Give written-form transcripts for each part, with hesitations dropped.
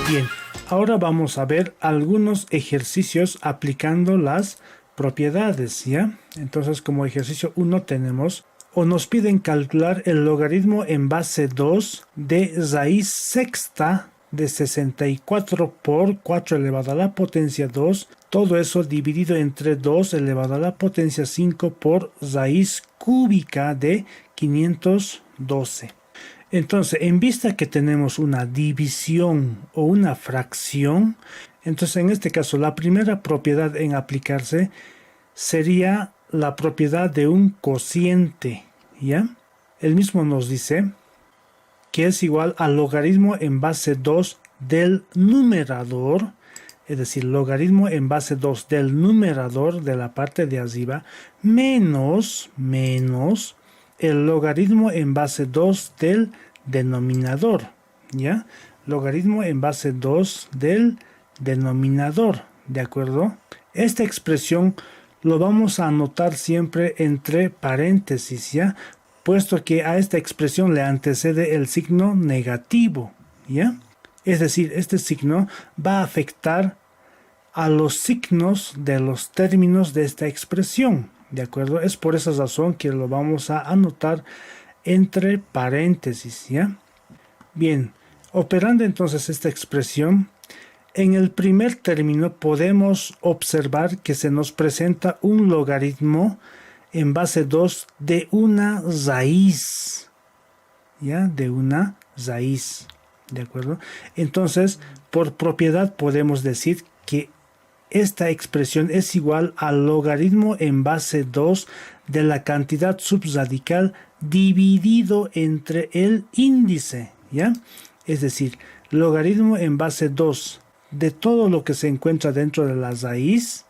Bien, ahora vamos a ver algunos ejercicios aplicando las propiedades, ¿ya? Entonces, como ejercicio 1 tenemos, o nos piden calcular el logaritmo en base 2 de raíz sexta de 64 por 4 elevado a la potencia 2, todo eso dividido entre 2 elevado a la potencia 5 por raíz cúbica de 512. Entonces, en vista que tenemos una división o una fracción, entonces en este caso la primera propiedad en aplicarse sería la propiedad de un cociente, ¿ya? El mismo nos dice que es igual al logaritmo en base 2 del numerador, es decir, logaritmo en base 2 del numerador de la parte de arriba, menos el logaritmo en base 2 del denominador, ¿ya? Logaritmo en base 2 del denominador, ¿de acuerdo? Esta expresión lo vamos a anotar siempre entre paréntesis, ¿ya? Puesto que a esta expresión le antecede el signo negativo, ¿ya? Es decir, este signo va a afectar a los signos de los términos de esta expresión, ¿de acuerdo? Es por esa razón que lo vamos a anotar entre paréntesis, ¿ya? Bien, operando entonces esta expresión, en el primer término podemos observar que se nos presenta un logaritmo en base 2 de una raíz, ¿ya? De una raíz, ¿de acuerdo? Entonces, por propiedad podemos decir que esta expresión es igual al logaritmo en base 2 de la cantidad subradical dividido entre el índice, ¿ya? Es decir, logaritmo en base 2 de todo lo que se encuentra dentro de la raíz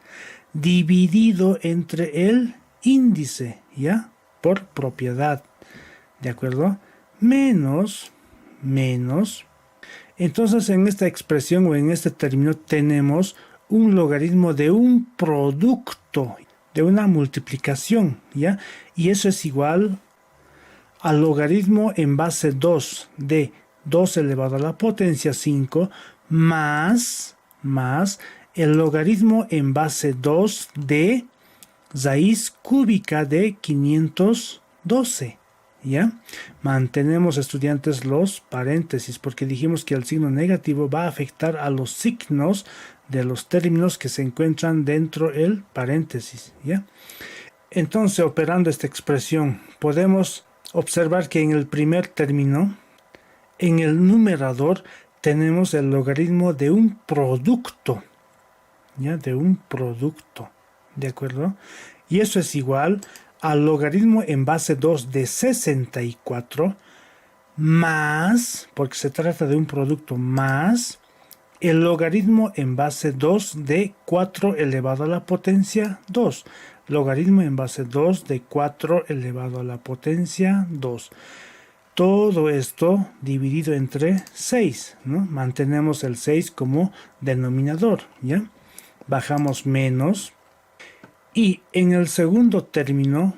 dividido entre el índice, ¿ya? Por propiedad, ¿de acuerdo? Menos. Entonces, en esta expresión o en este término tenemos un logaritmo de un producto, de una multiplicación, ¿ya? Y eso es igual al logaritmo en base 2 de 2 elevado a la potencia 5 más el logaritmo en base 2 de raíz cúbica de 512, ¿ya? Mantenemos, estudiantes, los paréntesis porque dijimos que el signo negativo va a afectar a los signos de los términos que se encuentran dentro del paréntesis, ¿ya? Entonces, operando esta expresión, podemos observar que en el primer término, en el numerador, tenemos el logaritmo de un producto, ¿ya? De un producto, ¿de acuerdo? Y eso es igual al logaritmo en base 2 de 64 más, porque se trata de un producto, más el logaritmo en base 2 de 4 elevado a la potencia 2. Logaritmo en base 2 de 4 elevado a la potencia 2. Todo esto dividido entre 6, ¿no? Mantenemos el 6 como denominador, ¿ya? Bajamos menos. Y en el segundo término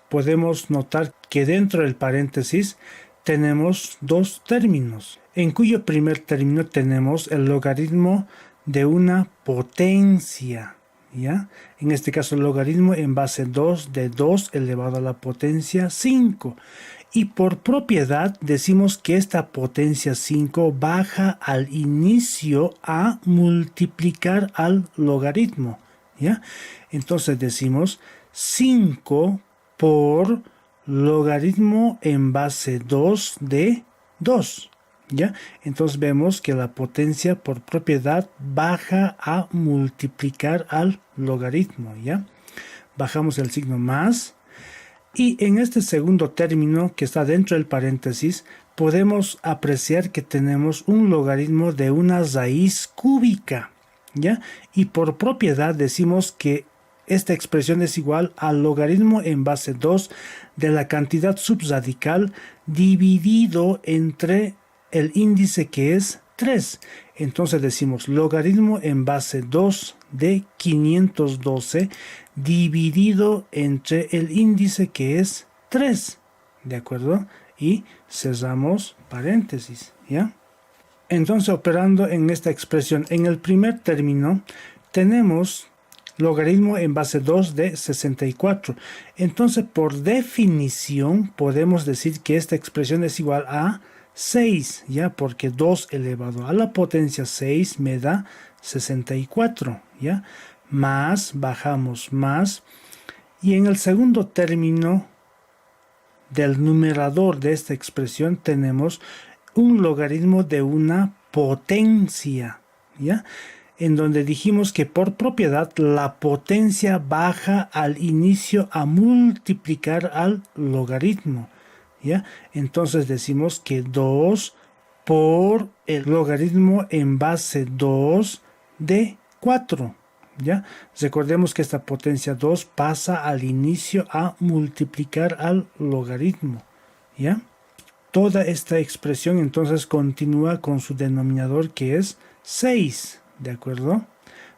podemos notar que dentro del paréntesis tenemos dos términos, en cuyo primer término tenemos el logaritmo de una potencia, ¿ya? En este caso el logaritmo en base 2 de 2 elevado a la potencia 5. Y por propiedad decimos que esta potencia 5 baja al inicio a multiplicar al logaritmo, ¿ya? Entonces decimos 5 por logaritmo en base 2 de 2, ¿ya? Entonces vemos que la potencia por propiedad baja a multiplicar al logaritmo, ¿ya? Bajamos el signo más. Y en este segundo término que está dentro del paréntesis podemos apreciar que tenemos un logaritmo de una raíz cúbica, ¿ya? Y por propiedad decimos que esta expresión es igual al logaritmo en base 2 de la cantidad subradical dividido entre el índice que es 3. Entonces decimos logaritmo en base 2 de 512 dividido entre el índice que es 3, ¿de acuerdo? Y cerramos paréntesis, ¿ya? Entonces, operando en esta expresión, en el primer término tenemos logaritmo en base 2 de 64. Entonces, por definición, podemos decir que esta expresión es igual a 6, ¿ya? Porque 2 elevado a la potencia 6 me da 64, ¿ya? Más, bajamos más. Y en el segundo término del numerador de esta expresión tenemos un logaritmo de una potencia, ¿ya? En donde dijimos que por propiedad la potencia baja al inicio a multiplicar al logaritmo, ¿ya? Entonces decimos que 2 por el logaritmo en base 2 de 4, ¿ya? Recordemos que esta potencia 2 pasa al inicio a multiplicar al logaritmo, ¿ya? Toda esta expresión entonces continúa con su denominador que es 6, ¿de acuerdo?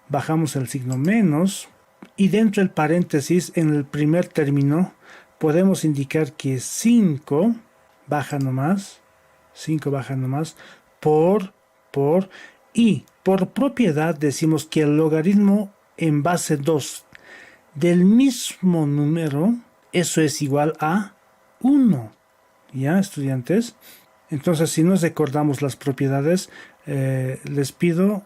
Bajamos el signo menos y dentro del paréntesis en el primer término podemos indicar que 5 baja nomás, 5 baja nomás por y por propiedad decimos que el logaritmo en base 2 del mismo número, eso es igual a 1. ¿Ya, estudiantes? Entonces, si nos recordamos las propiedades, les pido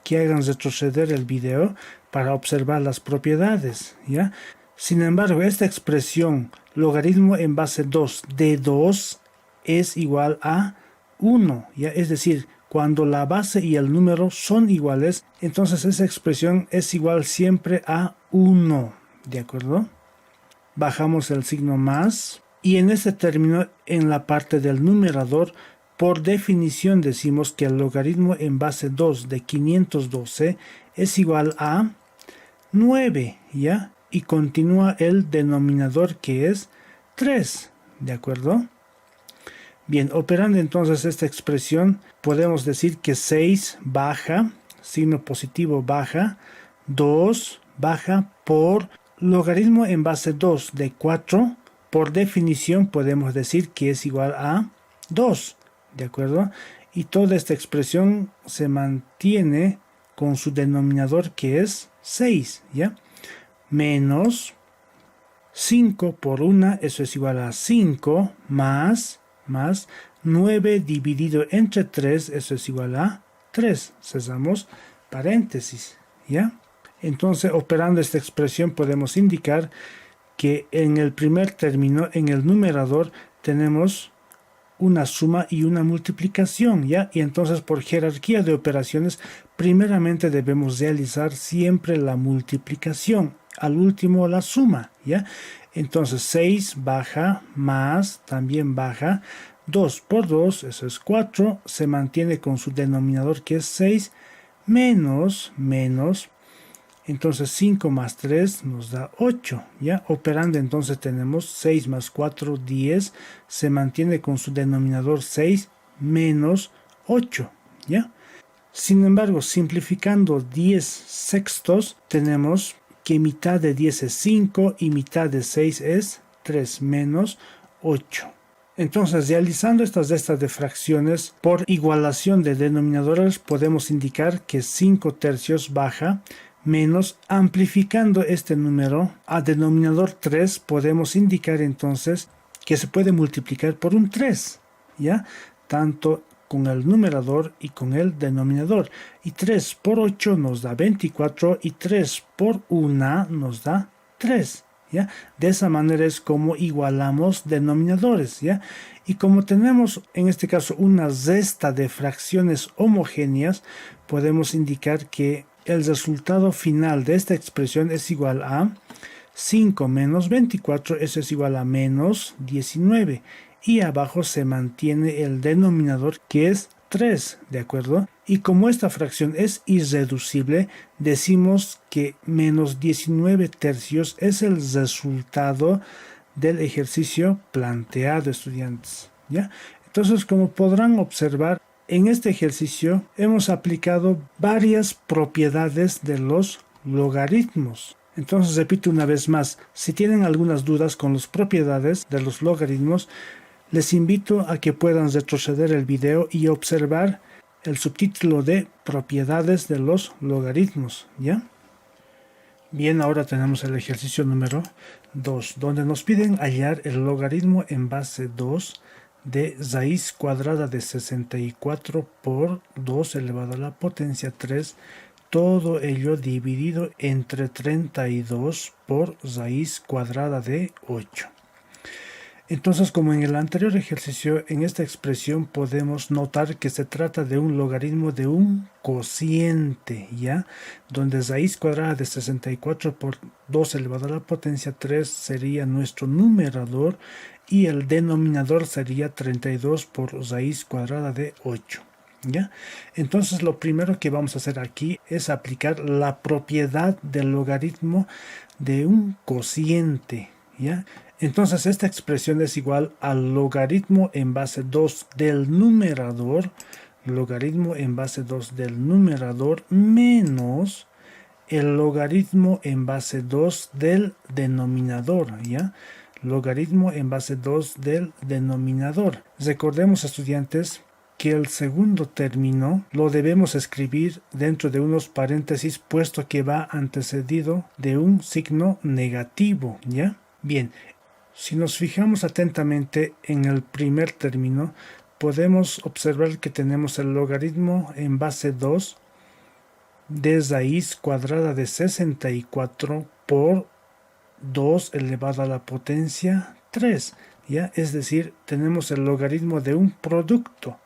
que hagan retroceder el video para observar las propiedades, ¿ya? Sin embargo, esta expresión logaritmo en base 2 de 2 es igual a 1, ¿ya? Es decir, cuando la base y el número son iguales, entonces esa expresión es igual siempre a 1, ¿de acuerdo? Bajamos el signo más. Y en este término, en la parte del numerador, por definición decimos que el logaritmo en base 2 de 512 es igual a 9, ¿ya? Y continúa el denominador que es 3, ¿de acuerdo? Bien, operando entonces esta expresión, podemos decir que 6 baja, signo positivo baja, 2 baja por logaritmo en base 2 de 4, por definición podemos decir que es igual a 2, ¿de acuerdo? Y toda esta expresión se mantiene con su denominador que es 6, ¿ya? Menos 5 por 1, eso es igual a 5, más 9 dividido entre 3, eso es igual a 3. Cerramos paréntesis, ¿ya? Entonces, operando esta expresión podemos indicar que en el primer término, en el numerador, tenemos una suma y una multiplicación, ¿ya? Y entonces por jerarquía de operaciones, primeramente debemos realizar siempre la multiplicación, al último la suma, ¿ya? Entonces 6 baja, más también baja, 2 por 2, eso es 4, se mantiene con su denominador que es 6, menos, entonces 5 más 3 nos da 8, ¿ya? Operando entonces tenemos 6 más 4, 10, se mantiene con su denominador 6 menos 8, ¿ya? Sin embargo, simplificando 10 sextos, tenemos que mitad de 10 es 5 y mitad de 6 es 3 menos 8. Entonces, realizando estas restas de fracciones por igualación de denominadores, podemos indicar que 5 tercios baja, menos, amplificando este número a denominador 3, podemos indicar entonces que se puede multiplicar por un 3, ¿ya? Tanto con el numerador y con el denominador. Y 3 por 8 nos da 24 y 3 por 1 nos da 3, ¿ya? De esa manera es como igualamos denominadores, ¿ya? Y como tenemos en este caso una resta de fracciones homogéneas, podemos indicar que el resultado final de esta expresión es igual a 5 menos 24, eso es igual a menos 19. Y abajo se mantiene el denominador que es 3, ¿de acuerdo? Y como esta fracción es irreducible, decimos que menos 19 tercios es el resultado del ejercicio planteado, estudiantes, ¿ya? Entonces, como podrán observar, en este ejercicio hemos aplicado varias propiedades de los logaritmos. Entonces repito una vez más, si tienen algunas dudas con las propiedades de los logaritmos, les invito a que puedan retroceder el video y observar el subtítulo de propiedades de los logaritmos, ¿ya? Bien, ahora tenemos el ejercicio número 2, donde nos piden hallar el logaritmo en base 2 de raíz cuadrada de 64 por 2 elevado a la potencia 3, todo ello dividido entre 32 por raíz cuadrada de 8. Entonces, como en el anterior ejercicio, en esta expresión podemos notar que se trata de un logaritmo de un cociente, ¿ya? Donde raíz cuadrada de 64 por 2 elevado a la potencia 3 sería nuestro numerador y el denominador sería 32 por raíz cuadrada de 8. ¿Ya? Entonces lo primero que vamos a hacer aquí es aplicar la propiedad del logaritmo de un cociente, ¿ya? Entonces esta expresión es igual al logaritmo en base 2 del numerador, logaritmo en base 2 del numerador menos el logaritmo en base 2 del denominador, ¿ya? Logaritmo en base 2 del denominador. Recordemos, estudiantes, que el segundo término lo debemos escribir dentro de unos paréntesis, puesto que va antecedido de un signo negativo, ¿ya? Bien, si nos fijamos atentamente en el primer término, podemos observar que tenemos el logaritmo en base 2 de raíz cuadrada de 64 por 2 elevado a la potencia 3, ¿ya? Es decir, tenemos el logaritmo de un producto,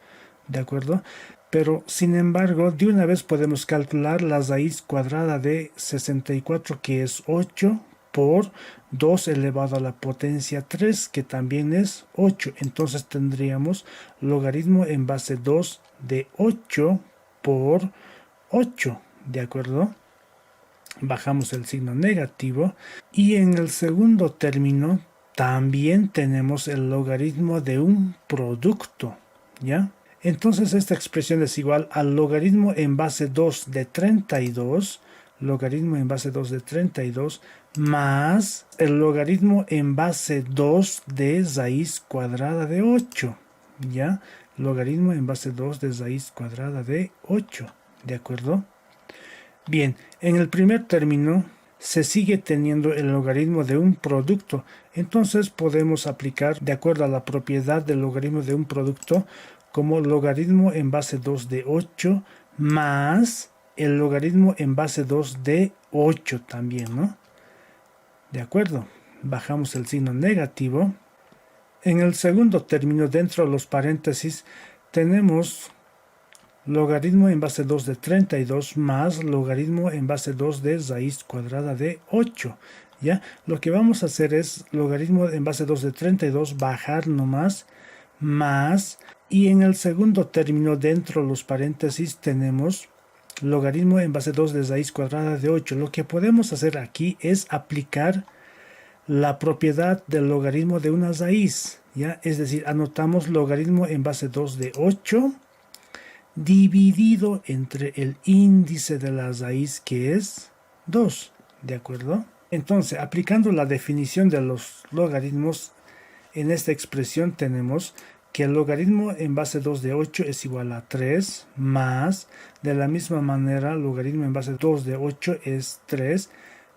¿de acuerdo? Pero, sin embargo, de una vez podemos calcular la raíz cuadrada de 64, que es 8, por 2 elevado a la potencia 3, que también es 8. Entonces tendríamos logaritmo en base 2 de 8 por 8, ¿de acuerdo? Bajamos el signo negativo y en el segundo término también tenemos el logaritmo de un producto, ¿ya? Entonces esta expresión es igual al logaritmo en base 2 de 32, logaritmo en base 2 de 32, más el logaritmo en base 2 de raíz cuadrada de 8, ¿ya? Logaritmo en base 2 de raíz cuadrada de 8, ¿de acuerdo? Bien, en el primer término se sigue teniendo el logaritmo de un producto, entonces podemos aplicar, de acuerdo a la propiedad del logaritmo de un producto, como logaritmo en base 2 de 8 más el logaritmo en base 2 de 8 también, ¿no? De acuerdo, bajamos el signo negativo. En el segundo término, dentro de los paréntesis, tenemos logaritmo en base 2 de 32 más logaritmo en base 2 de raíz cuadrada de 8. ¿Ya? Lo que vamos a hacer es logaritmo en base 2 de 32, bajar nomás, más, y en el segundo término, dentro de los paréntesis, tenemos logaritmo en base 2 de raíz cuadrada de 8. Lo que podemos hacer aquí es aplicar la propiedad del logaritmo de una raíz, ¿ya? Es decir, anotamos logaritmo en base 2 de 8 dividido entre el índice de la raíz, que es 2, ¿de acuerdo? Entonces, aplicando la definición de los logaritmos, en esta expresión tenemos que el logaritmo en base 2 de 8 es igual a 3, más, de la misma manera, logaritmo en base 2 de 8 es 3,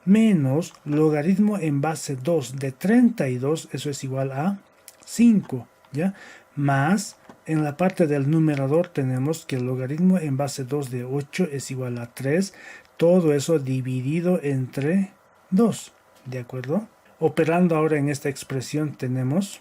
menos logaritmo en base 2 de 32, eso es igual a 5, ¿ya? Más, en la parte del numerador tenemos que el logaritmo en base 2 de 8 es igual a 3, todo eso dividido entre 2, ¿de acuerdo? Operando ahora en esta expresión tenemos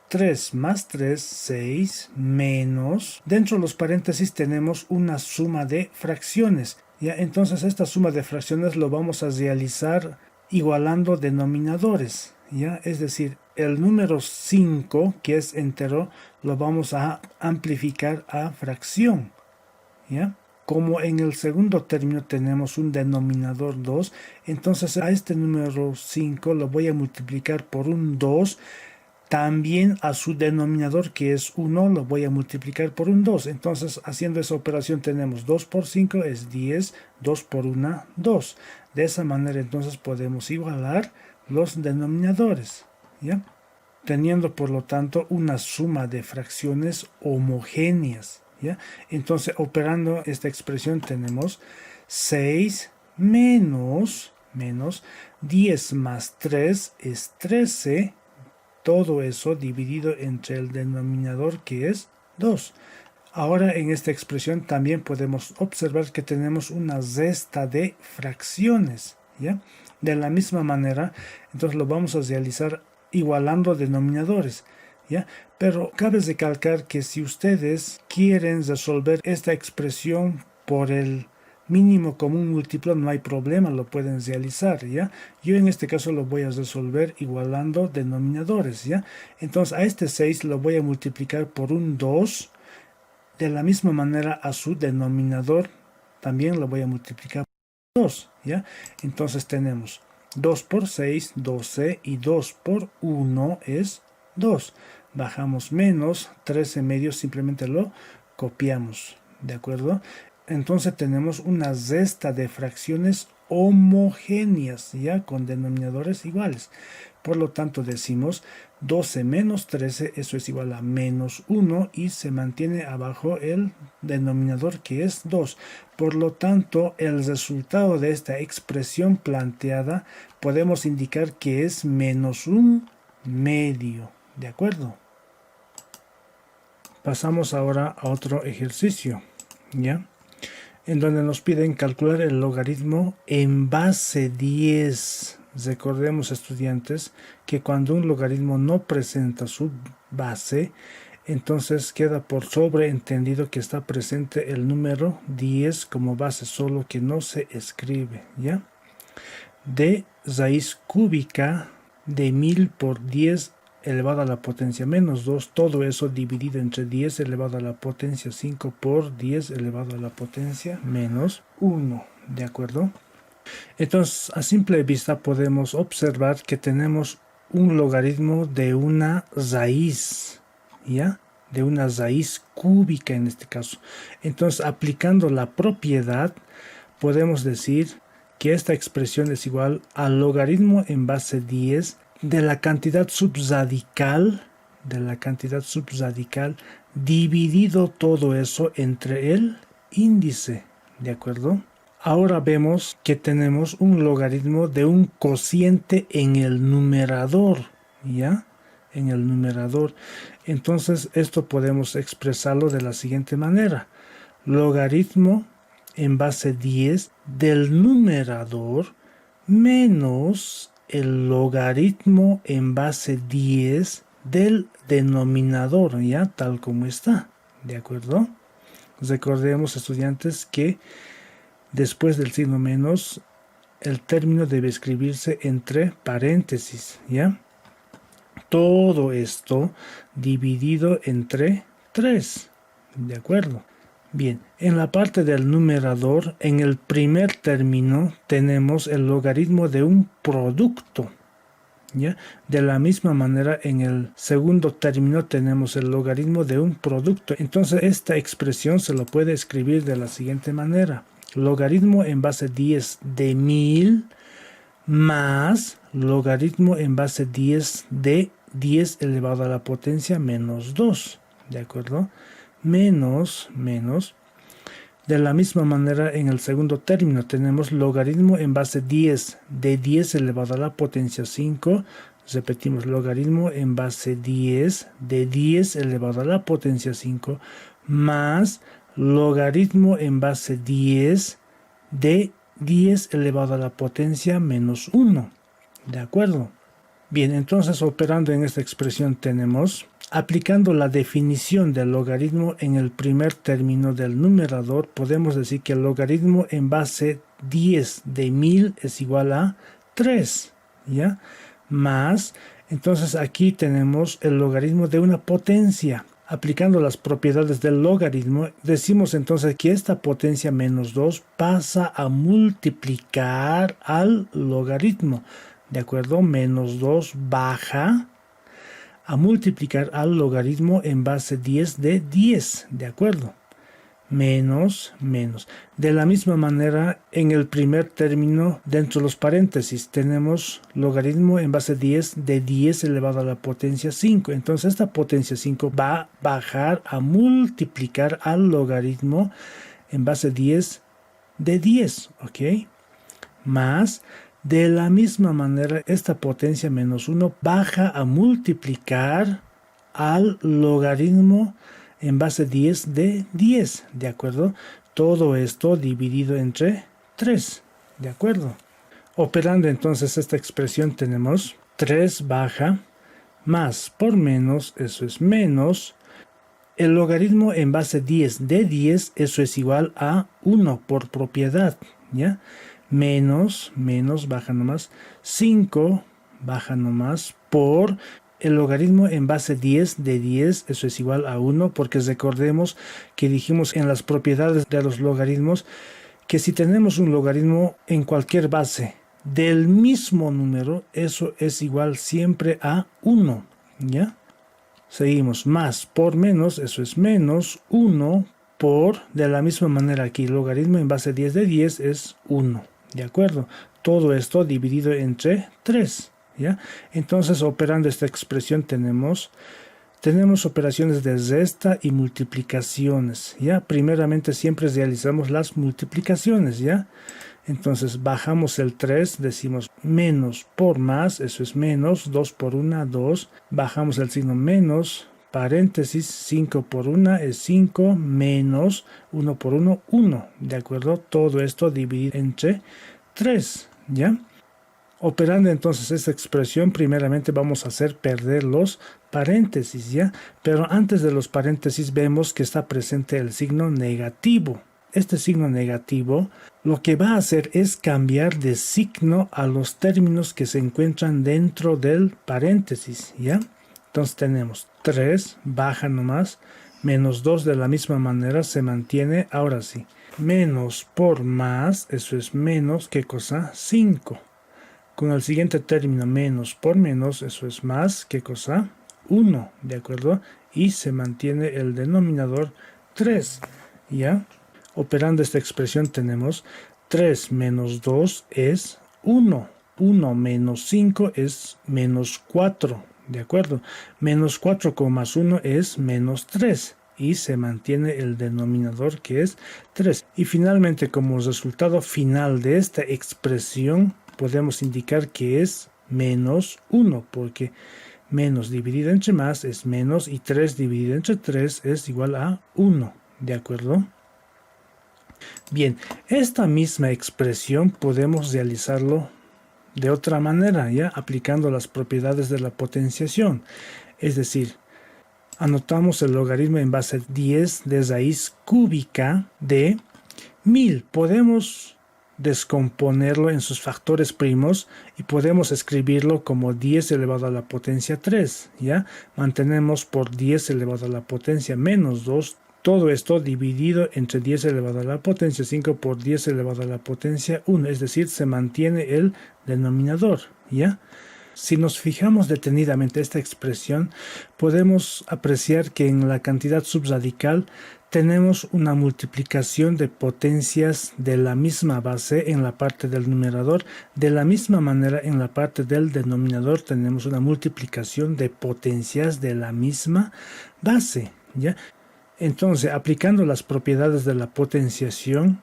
3 más 3, 6, menos, dentro de los paréntesis tenemos una suma de fracciones, ¿ya? Entonces esta suma de fracciones lo vamos a realizar igualando denominadores, ¿ya? Es decir, el número 5, que es entero, lo vamos a amplificar a fracción, ¿ya? Como en el segundo término tenemos un denominador 2, entonces a este número 5 lo voy a multiplicar por un 2, también a su denominador, que es 1, lo voy a multiplicar por un 2. Entonces, haciendo esa operación tenemos 2 por 5 es 10, 2 por 1, 2. De esa manera entonces podemos igualar los denominadores, ¿ya? Teniendo por lo tanto una suma de fracciones homogéneas, ¿ya? Entonces operando esta expresión tenemos 6 menos 10 más 3 es 13, todo eso dividido entre el denominador que es 2. Ahora en esta expresión también podemos observar que tenemos una resta de fracciones, ¿ya? De la misma manera, entonces lo vamos a realizar igualando denominadores, ¿ya? Pero cabe recalcar que si ustedes quieren resolver esta expresión por el mínimo común múltiplo, no hay problema, lo pueden realizar, ¿ya? Yo en este caso lo voy a resolver igualando denominadores, ¿ya? Entonces a este 6 lo voy a multiplicar por un 2, de la misma manera a su denominador también lo voy a multiplicar por 2, ¿ya? Entonces tenemos 2 por 6, 12, y 2 por 1 es 2. Bajamos menos, 13 medios simplemente lo copiamos, ¿de acuerdo? Entonces tenemos una resta de fracciones homogéneas, ya con denominadores iguales. Por lo tanto decimos 12 menos 13, eso es igual a menos 1 y se mantiene abajo el denominador que es 2. Por lo tanto, el resultado de esta expresión planteada podemos indicar que es menos un medio. ¿De acuerdo? Pasamos ahora a otro ejercicio, ¿ya? En donde nos piden calcular el logaritmo en base 10. Recordemos, estudiantes, que cuando un logaritmo no presenta su base, entonces queda por sobreentendido que está presente el número 10 como base, solo que no se escribe, ¿ya? De raíz cúbica de 1000 por 10 elevado a la potencia menos 2, todo eso dividido entre 10 elevado a la potencia 5 por 10 elevado a la potencia menos 1, ¿de acuerdo? Entonces, a simple vista podemos observar que tenemos un logaritmo de una raíz, ¿ya? De una raíz cúbica en este caso. Entonces, aplicando la propiedad, podemos decir que esta expresión es igual al logaritmo en base 10 de la cantidad subradical, dividido todo eso entre el índice, ¿de acuerdo? Ahora vemos que tenemos un logaritmo de un cociente en el numerador, ¿ya? En el numerador. Entonces esto podemos expresarlo de la siguiente manera. Logaritmo en base 10 del numerador menos el logaritmo en base 10 del denominador, ya tal como está, ¿de acuerdo? Recordemos, estudiantes, que después del signo menos el término debe escribirse entre paréntesis, ¿ya? Todo esto dividido entre 3, ¿de acuerdo? Bien, en la parte del numerador, en el primer término tenemos el logaritmo de un producto, ¿ya? De la misma manera, en el segundo término tenemos el logaritmo de un producto. Entonces esta expresión se lo puede escribir de la siguiente manera. Logaritmo en base 10 de 1000 más logaritmo en base 10 de 10 elevado a la potencia menos 2, ¿de acuerdo? Menos. De la misma manera, en el segundo término tenemos logaritmo en base 10 de 10 elevado a la potencia 5. Repetimos, logaritmo en base 10 de 10 elevado a la potencia 5 más logaritmo en base 10 de 10 elevado a la potencia menos 1. ¿De acuerdo? Bien, entonces operando en esta expresión tenemos, aplicando la definición del logaritmo en el primer término del numerador, podemos decir que el logaritmo en base 10 de 1000 es igual a 3, ¿ya? Más, entonces aquí tenemos el logaritmo de una potencia. Aplicando las propiedades del logaritmo, decimos entonces que esta potencia menos 2 pasa a multiplicar al logaritmo. ¿De acuerdo? Menos 2 baja a multiplicar al logaritmo en base 10 de 10. ¿De acuerdo? menos, menos. De la misma manera, en el primer término, dentro de los paréntesis, tenemos logaritmo en base 10 de 10 elevado a la potencia 5. Entonces, esta potencia 5 va a bajar a multiplicar al logaritmo en base 10 de 10, ¿ok? Más, de la misma manera, esta potencia menos 1 baja a multiplicar al logaritmo en base 10 de 10, ¿de acuerdo? Todo esto dividido entre 3, ¿de acuerdo? Operando entonces esta expresión tenemos 3 baja más por menos, eso es menos. El logaritmo en base 10 de 10, eso es igual a 1 por propiedad, ¿ya? Menos, menos, baja nomás, 5, baja nomás, por el logaritmo en base 10 de 10, eso es igual a 1, porque recordemos que dijimos en las propiedades de los logaritmos que si tenemos un logaritmo en cualquier base del mismo número, eso es igual siempre a 1, ¿ya? Seguimos, más por menos, eso es menos 1 por, de la misma manera aquí, logaritmo en base 10 de 10 es 1, ¿de acuerdo? Todo esto dividido entre 3. ¿Ya? Entonces, operando esta expresión tenemos operaciones de resta y multiplicaciones, ¿ya? Primeramente siempre realizamos las multiplicaciones, ¿ya? Entonces bajamos el 3, decimos menos por más, eso es menos, 2 por 1, 2, bajamos el signo menos, paréntesis, 5 por 1 es 5, menos 1 por 1, 1, ¿de acuerdo? Todo esto dividido entre 3, ¿ya? Operando entonces esta expresión, primeramente vamos a hacer perder los paréntesis, ¿ya? Pero antes de los paréntesis vemos que está presente el signo negativo. Este signo negativo lo que va a hacer es cambiar de signo a los términos que se encuentran dentro del paréntesis, ¿ya? Entonces tenemos 3, baja nomás, menos 2 de la misma manera se mantiene, ahora sí. Menos por más, eso es menos, ¿qué cosa? 5. Con el siguiente término, menos por menos, eso es más, ¿qué cosa? 1, ¿de acuerdo? Y se mantiene el denominador 3, ¿ya? Operando esta expresión tenemos 3 menos 2 es 1. 1 menos 5 es menos 4, ¿de acuerdo? Menos 4 con más 1 es menos 3. Y se mantiene el denominador que es 3. Y finalmente, como resultado final de esta expresión, podemos indicar que es menos 1, porque menos dividido entre más es menos y 3 dividido entre 3 es igual a 1, ¿de acuerdo? Bien, esta misma expresión podemos realizarlo de otra manera, ¿ya? Aplicando las propiedades de la potenciación. Es decir, anotamos el logaritmo en base 10 de raíz cúbica de 1000. Podemos descomponerlo en sus factores primos y podemos escribirlo como 10 elevado a la potencia 3, ¿ya? Mantenemos por 10 elevado a la potencia menos 2, todo esto dividido entre 10 elevado a la potencia 5 por 10 elevado a la potencia 1, es decir, se mantiene el denominador, ¿ya? Si nos fijamos detenidamente esta expresión, podemos apreciar que en la cantidad subradical tenemos una multiplicación de potencias de la misma base en la parte del numerador. De la misma manera, en la parte del denominador tenemos una multiplicación de potencias de la misma base, ¿ya? Entonces, aplicando las propiedades de la potenciación,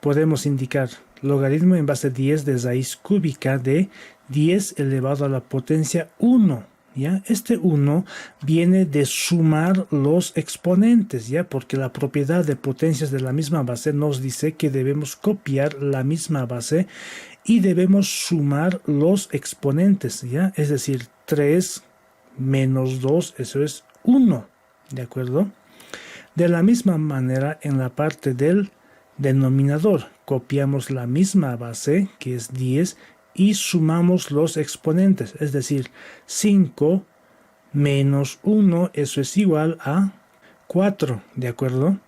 podemos indicar logaritmo en base 10 de raíz cúbica de 10 elevado a la potencia 1. ¿Ya? Este 1 viene de sumar los exponentes, ¿ya? Porque la propiedad de potencias de la misma base nos dice que debemos copiar la misma base y debemos sumar los exponentes, ¿ya? Es decir, 3 menos 2, eso es 1, ¿de acuerdo? De la misma manera, en la parte del denominador, copiamos la misma base, que es 10, y sumamos los exponentes, es decir, 5 menos 1, eso es igual a 4, ¿de acuerdo?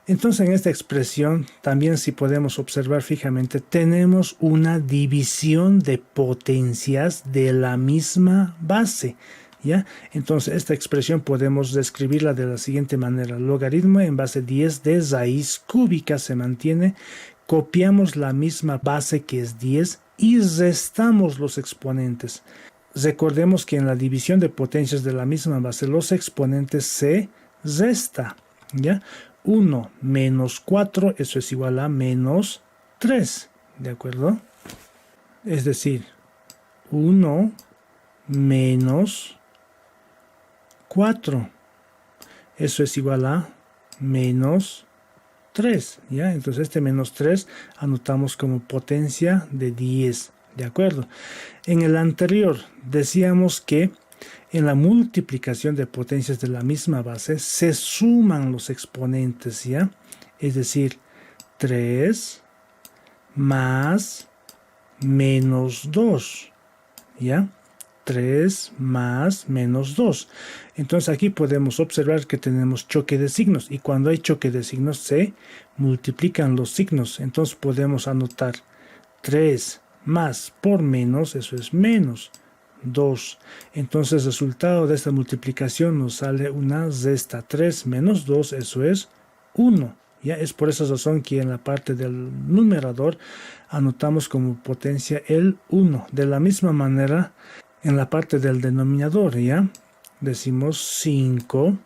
Entonces en esta expresión también, si podemos observar fijamente, tenemos una división de potencias de la misma base, ¿ya? Entonces esta expresión podemos describirla de la siguiente manera. Logaritmo en base 10 de raíz cúbica se mantiene. Copiamos la misma base que es 10 y restamos los exponentes. Recordemos que en la división de potencias de la misma base los exponentes se resta, ¿ya? 1 menos 4, eso es igual a menos 3, ¿de acuerdo? Es decir, 1 menos 4, eso es igual a menos 3, ¿ya? Entonces este menos 3 anotamos como potencia de 10, ¿de acuerdo? En el anterior decíamos que en la multiplicación de potencias de la misma base se suman los exponentes, ¿ya? Es decir, 3 más menos 2, ¿ya? 3 más menos 2. Entonces aquí podemos observar que tenemos choque de signos y cuando hay choque de signos se multiplican los signos. Entonces podemos anotar 3 más por menos, eso es menos 2. Entonces el resultado de esta multiplicación nos sale una resta. 3 menos 2, eso es 1. ¿Ya? Es por esa razón que en la parte del numerador anotamos como potencia el 1. De la misma manera, en la parte del denominador, ¿ya? Decimos 5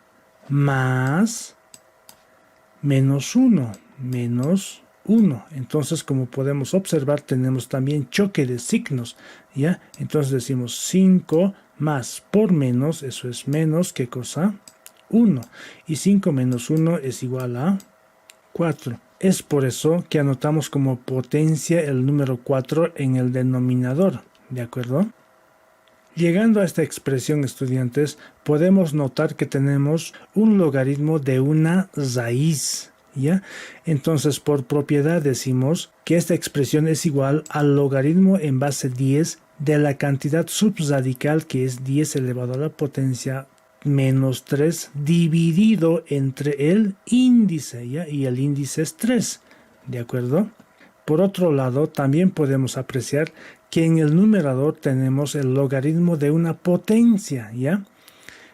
más menos 1, menos 1. Entonces, como podemos observar, tenemos también choque de signos, ¿ya? Entonces decimos 5 más por menos, eso es menos, ¿qué cosa? 1. Y 5 menos 1 es igual a 4. Es por eso que anotamos como potencia el número 4 en el denominador, ¿de acuerdo? Llegando a esta expresión, estudiantes, podemos notar que tenemos un logaritmo de una raíz, ¿ya? Entonces, por propiedad decimos que esta expresión es igual al logaritmo en base 10 de la cantidad subradical, que es 10 elevado a la potencia menos 3 dividido entre el índice, ¿ya? Y el índice es 3, ¿de acuerdo? Por otro lado, también podemos apreciar que en el numerador tenemos el logaritmo de una potencia, ¿ya?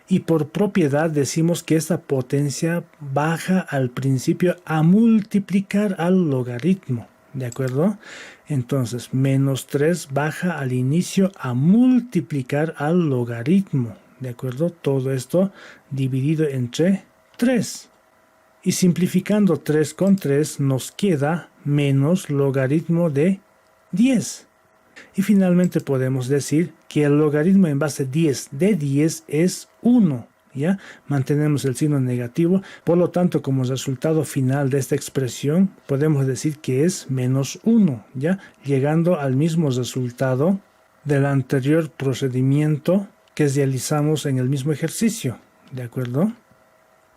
Y por propiedad decimos que esta potencia baja al principio a multiplicar al logaritmo, ¿de acuerdo? Entonces, menos 3 baja al inicio a multiplicar al logaritmo, ¿de acuerdo? Todo esto dividido entre 3. Y simplificando 3 con 3 nos queda menos logaritmo de 10. Y finalmente podemos decir que el logaritmo en base 10 de 10 es 1, ¿ya? Mantenemos el signo negativo, por lo tanto, como resultado final de esta expresión, podemos decir que es menos 1, ¿ya? Llegando al mismo resultado del anterior procedimiento que realizamos en el mismo ejercicio, ¿de acuerdo?